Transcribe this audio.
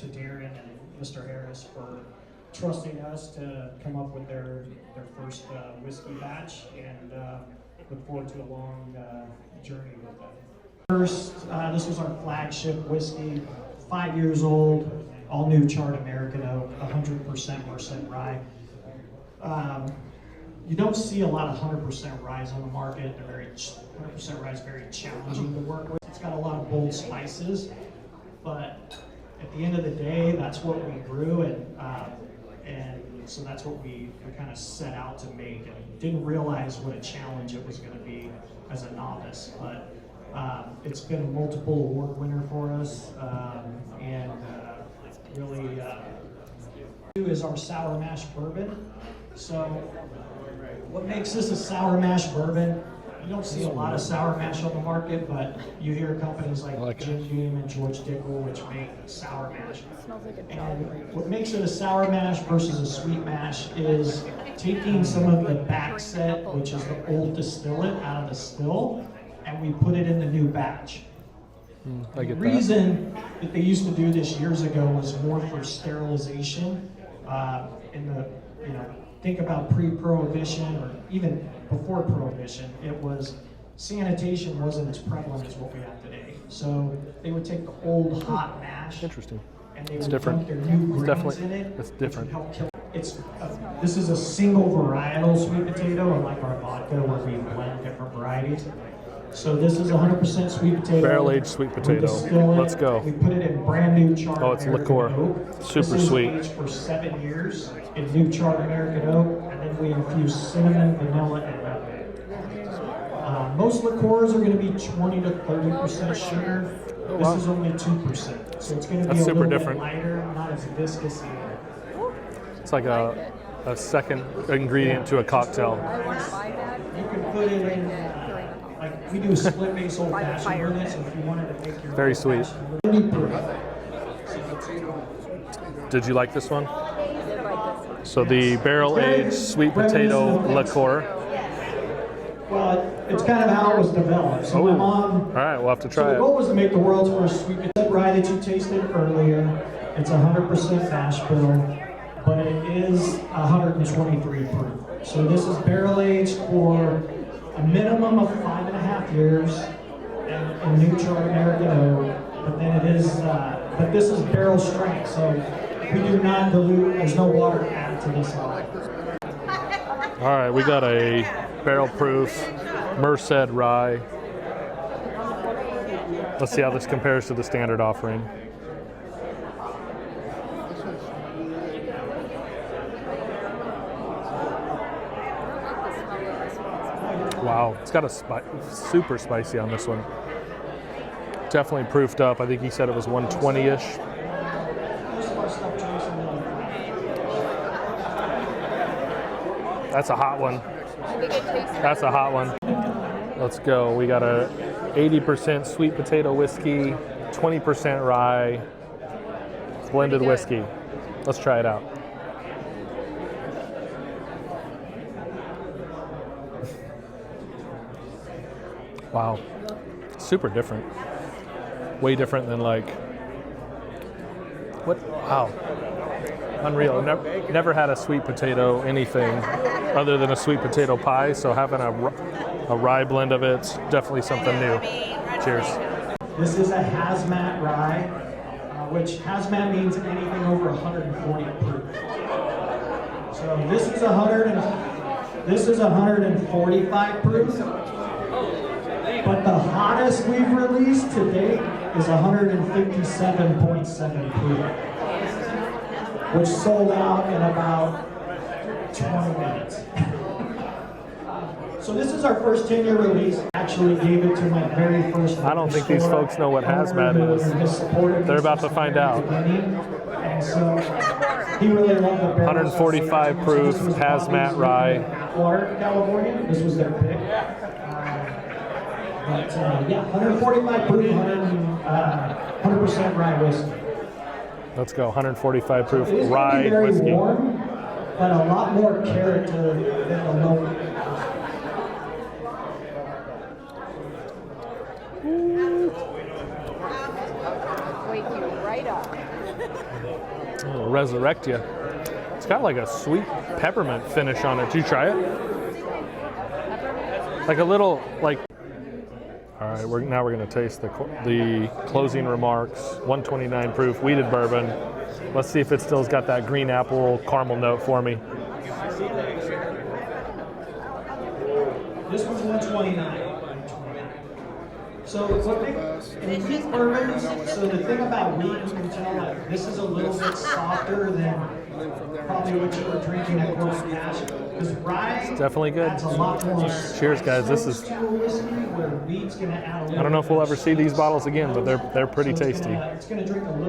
to Darren and Mr. Harris for trusting us to come up with their first whiskey batch, and look forward to a long journey with them. First, this was our flagship whiskey, 5 years old, all new charred American oak, 100% Merced rye. You don't see a lot of 100% rye on the market. They're 100% rye is very challenging to work with. It's got a lot of bold spices, but at the end of the day, that's what we grew, and so that's what we kind of set out to make, and didn't realize what a challenge it was going to be as a novice. But it's been a multiple award winner for us, and really is our sour mash bourbon. So what makes this a sour mash bourbon? You don't see a lot of sour mash on the market, but you hear companies like Jim Beam and George Dickel, which make sour mash. And what makes it a sour mash versus a sweet mash is taking some of the back set, which is the old distillate, out of the still, and we put it in the new batch. The reason that they used to do this years ago was more for sterilization. Think about pre-prohibition or even before prohibition. It was sanitation wasn't as prevalent as what we have today. So they would take the old hot mash. Interesting. And they would dump their new grains in it. It's different. Help kill. This is a single varietal sweet potato, unlike our vodka where we blend different varieties. So this is 100% sweet potato. Barrel-aged sweet potato. Let's go. We put it in brand new charred it's liqueur. oak. Super sweet. This is aged for 7 years in new charred American oak, and then we infuse cinnamon, vanilla, and nutmeg. Most liqueurs are going to be 20 to 30% sugar. This is only 2%. So it's going to be a little bit lighter, not as viscous either. It's like a second ingredient to a cocktail. You can put it in, like we do a split base old fashioned with it, so if you wanted to make your very sweet. Did you like this one? So the barrel-aged sweet potato liqueur. Well, it's kind of how it was developed. So my mom. All right, we'll have to try it. The goal was to make the world's first sweet potato rye that you tasted earlier. It's 100% mash bill, but it is 123 proof. So this is barrel aged for a minimum of 5.5 years in new charred American oak. But then it is, but this is barrel strength, so we do not dilute. There's no water added to this at all. All right, we got a barrel-proof Merced rye. Let's see how this compares to the standard offering. Wow, it's got a super spicy on this one. Definitely proofed up. I think he said it was 120-ish. That's a hot one. That's a hot one. Let's go. We got a 80% sweet potato whiskey, 20% rye, blended whiskey. Let's try it out. Wow. Super different. Way different than wow. Unreal. Never had a sweet potato anything other than a sweet potato pie, so having a rye blend of it's definitely something new. Cheers. This is a hazmat rye, which hazmat means anything over 140 proof. So this is 145 proof, but the hottest we've released to date is 157.7 proof. Which sold out in about 20 minutes. So this is our first 10-year release. Actually gave it to my very first. I don't think these folks know what hazmat is. They're about to find out. And so he really loved the 145 proof hazmat rye. Florida, California. This was their pick. But yeah, 145 proof, 100% rye whiskey. Let's go, 145 proof rye very whiskey. Warm, but a lot more character than the low. Wake you right up. It'll resurrect you. It's got like a sweet peppermint finish on it. Did you try it? Like a little, like. All right, now we're going to taste the closing remarks. 129 proof wheated bourbon. Let's see if it still's got that green apple caramel note for me. This one's 129. So what in wheat bourbons, so the thing about wheat, you can tell like this is a little bit softer than probably what you were drinking at Corbin Cash. Because rye definitely good. adds a lot more. Cheers, guys. This is. To a whiskey, where wheat's gonna add a little I don't know if we'll ever see these bottles again, but they're pretty so tasty. It's gonna drink a little.